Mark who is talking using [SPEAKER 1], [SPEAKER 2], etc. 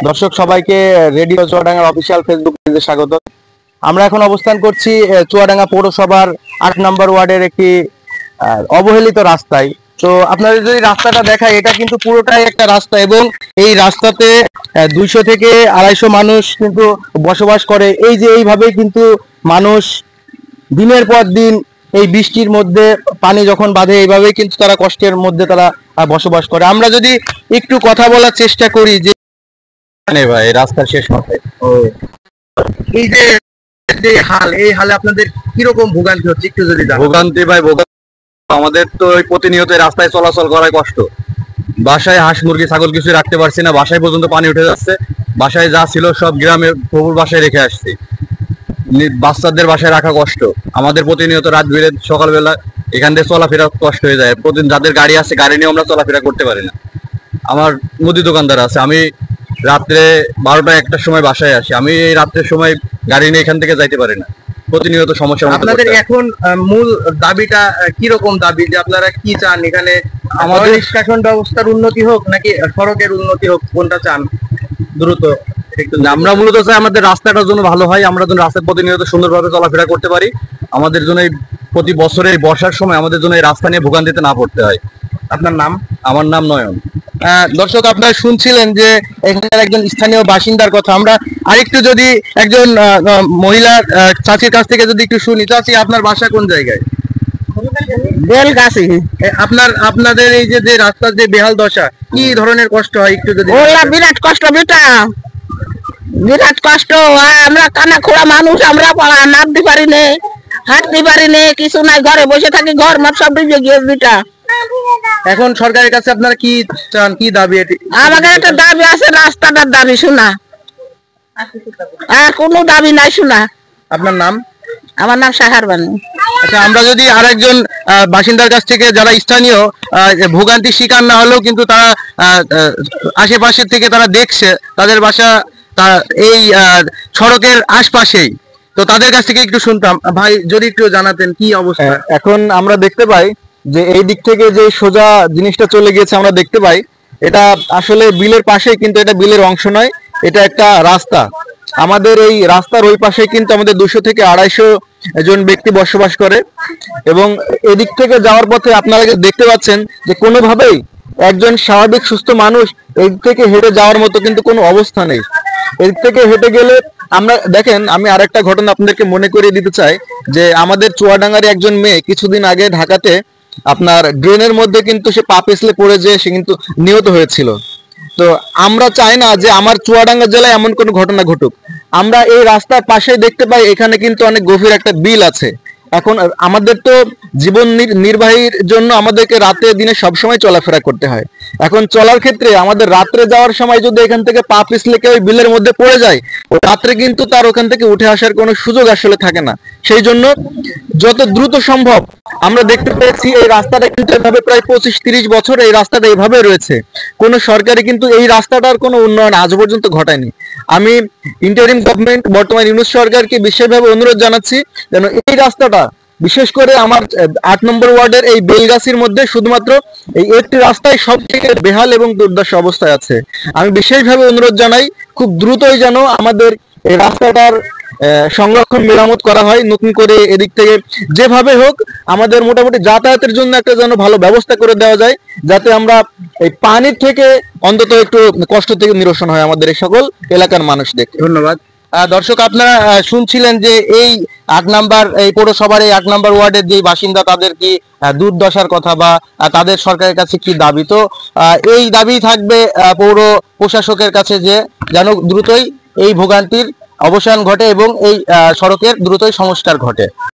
[SPEAKER 1] দর্শক সবাইকে রেডিও চুয়াডাঙ্গার অফিসিয়াল ফেসবুক পেজে স্বাগত। আমরা এখন অবস্থান করছি চুয়াডাঙ্গা পৌরসভার ৮ নম্বর ওয়ার্ডের একটি অবহেলিত রাস্তায়। তো আপনাদের যদি রাস্তাটা দেখায়, এটা কিন্তু পুরোটাই একটা রাস্তা এবং এই রাস্তাতে ২০০ থেকে ২৫০ মানুষ কিন্তু বসবাস করে। এই যে এইভাবেই কিন্তু মানুষ দিনের পর দিন এই বৃষ্টির মধ্যে পানি যখন বাঁধে, এইভাবেই কিন্তু তারা কষ্টের মধ্যে তারা বসবাস করে। আমরা যদি একটু কথা বলার চেষ্টা করি যে ভাই রাস্তার শেষ মাথায় এই যে হাল, এই হালে আপনাদের কিরকম ভোগান্তি হচ্ছে একটু যদি জানান।
[SPEAKER 2] ভোগান্তি ভাই, আমাদের তো প্রতিনিয়ত রাস্তায় চলাচল করাই কষ্ট। বাসায় হাঁস মুরগি ছাগল কিছু রাখতে পারছি না, বাসায় পর্যন্ত পানি উঠে যাচ্ছে। বাসায় যা ছিল সব গ্রামে প্রভুর বাসায় রেখে আসছি। বাচ্চাদের বাসায় রাখা কষ্ট। আমাদের প্রতিনিয়ত রাত বেড়ে সকালবেলা এখান থেকে চলাফেরা কষ্ট হয়ে যায়। প্রতিদিন যাদের গাড়ি আছে, গাড়ি নিয়ে আমরা চলাফেরা করতে পারি না। আমার মুদি দোকানদার আছে, আমি রাত্রে ১২টা ১টার সময় বাসায় আসি। আমি এই রাত্রের সময় গাড়ি নিয়ে এখান থেকে যাইতে পারি না, প্রতিনিয়ত সমস্যা।
[SPEAKER 1] আপনাদের এখন মূল দাবিটা কিরকম দাবি, যে আপনারা কি চান? এখানে আমাদের নিষ্কাশন ব্যবস্থার উন্নতি হোক নাকি সড়কের উন্নতি হোক, কোনটা চান দ্রুত?
[SPEAKER 2] আমরা মূলত চাই আমাদের রাস্তাটার জন্য ভালো হয়, আমরা যেন রাস্তায় প্রতিনিয়ত সুন্দরভাবে চলাফেরা করতে পারি। আমাদের জন্য প্রতি বছরের বর্ষার সময় আমাদের জন্য এই রাস্তা নিয়ে ভোগান্তিতে না পড়তে হয়।
[SPEAKER 1] আপনার নাম?
[SPEAKER 2] আমার নাম নয়ন।
[SPEAKER 1] দর্শক, আপনারা শুনছিলেন যে এখানের একজন স্থানীয় বাসিন্দার কথা। আমরা আরেকটু যদি একজন মহিলা চাচির কাছ থেকে যদি একটু শুনি। চাচি, আপনার বাসা কোন জায়গায়?
[SPEAKER 3] বেলগাছি।
[SPEAKER 1] আপনাদের এই যে রাস্তার যে বেহাল দশা, কি ধরনের কষ্ট হয় একটু যদি?
[SPEAKER 3] বিরাট কষ্ট বেটা, বিরাট কষ্ট। আমরা কানা খোড়া মানুষ, আমরা নামতে পারি না, হাঁটতে পারি না, কিছু নাই, ঘরে বসে থাকি, ঘর মাপ সব ডুবে গিয়েছে বেটা।
[SPEAKER 1] এখন সরকারের কাছে আপনারা কি চান, কি দাবি?
[SPEAKER 3] আমাদের একটা দাবি আছে, রাস্তাটার দাবি শোনা, আর কোনো দাবি নাই শোনা।
[SPEAKER 1] আপনার নাম?
[SPEAKER 3] আমার নাম সাহার বানু।
[SPEAKER 1] আচ্ছা, আমরা যদি আরেকজন বাসিন্দার কাছ থেকে, যারা স্থানীয় ভোগান্তির শিকার না হলেও কিন্তু তারা আশেপাশের থেকে তারা দেখছে, তাদের বাসা এই সড়কের আশপাশেই, তো তাদের কাছ থেকে একটু শুনতাম। ভাই, যদি একটু জানাতেন কি অবস্থা।
[SPEAKER 2] এখন আমরা দেখতে পাই যে এই দিক থেকে যে সোজা জিনিসটা চলে গিয়েছে, আমরা দেখতে পাই এটা আসলে বিলের পাশেই, কিন্তু এটা বিলের অংশ নয়, এটা একটা রাস্তা। আমাদের এই রাস্তার ওই পাশে কিন্তু আমাদের ২০০ থেকে ২৫০ জন ব্যক্তি বসবাস করে এবং এদিক থেকে যাওয়ার পথে আপনারা দেখতে পাচ্ছেন যে কোনোভাবেই একজন স্বাভাবিক সুস্থ মানুষ এদিক থেকে হেঁটে যাওয়ার মতো কিন্তু কোনো অবস্থা নেই। এদিক থেকে হেঁটে গেলে আমরা দেখেন, আমি আরেকটা ঘটনা আপনাদেরকে মনে করিয়ে দিতে চাই যে আমাদের চুয়াডাঙ্গার একজন মেয়ে কিছুদিন আগে ঢাকাতে আপনার ড্রেনের মধ্যে কিন্তু সে পা পিছলে পড়ে যেয়ে সে কিন্তু নিহত হয়েছিল। তো আমরা চাই না যে আমার চুয়াডাঙ্গা জেলায় এমন কোনো ঘটনা ঘটুক। আমরা এই রাস্তার পাশেই দেখতে পাই এখানে কিন্তু অনেক গভীর একটা বিল আছে। এখন আমাদের তো জীবন নির্বাহীর জন্য আমাদেরকে রাতে দিনে সবসময় চলাফেরা করতে হয়। এখন চলার ক্ষেত্রে আমাদের রাত্রে যাওয়ার সময় যদি এখান থেকে পা পিছলে কেউ বিলের মধ্যে পড়ে যায়, রাত্রে কিন্তু তার ওখান থেকে উঠে আসার কোনো সুযোগ আসলে থাকে না। সেই জন্য যত দ্রুত সম্ভব, আমরা দেখতে পেয়েছি এই রাস্তাটা কিন্তু এভাবে প্রায় ২৫-৩০ বছর এই রাস্তাটা এইভাবে রয়েছে। কোনো সরকারি কিন্তু এই রাস্তাটার কোনো উন্নয়ন আজ পর্যন্ত ঘটায়নি। আমি ইন্টারিম গভর্নমেন্ট বর্তমান ইউনূস সরকারকে বিশেষভাবে অনুরোধ জানাচ্ছি যেন এই রাস্তাটা, বিশেষ করে আমার ৮ নম্বর ওয়ার্ডের এই বেলগাছির মধ্যে শুধুমাত্র এই একটি রাস্তায় সব থেকে বেহাল এবং দুর্দশা অবস্থায় আছে। আমি বিশেষভাবে অনুরোধ জানাই খুব দ্রুতই যেন আমাদের এই রাস্তাটার সংরক্ষণ মেরামত করা হয় নতুন করে। এদিক থেকে যেভাবে হোক আমাদের মোটামুটি যাতায়াতের জন্য একটা যেন ভালো ব্যবস্থা করে দেওয়া যায়, যাতে আমরা এই পানির থেকে অন্তত একটু কষ্ট থেকে নিরসন হয় আমাদের এই সকল এলাকার মানুষদের।
[SPEAKER 1] ধন্যবাদ। দর্শক, আপনারা শুনছিলেন যে এই ৮ নম্বর এই পৌরসভার এই ৮ নম্বর ওয়ার্ডের যে বাসিন্দা, তাদের কি দুর্দশার কথা বা তাদের সরকারের কাছে কি দাবি। তো এই দাবি থাকবে পৌর প্রশাসকের কাছে যে যেন দ্রুতই এই ভোগান্তির অবসান ঘটে এবং এই সড়কের দ্রুতই সংস্কার ঘটে।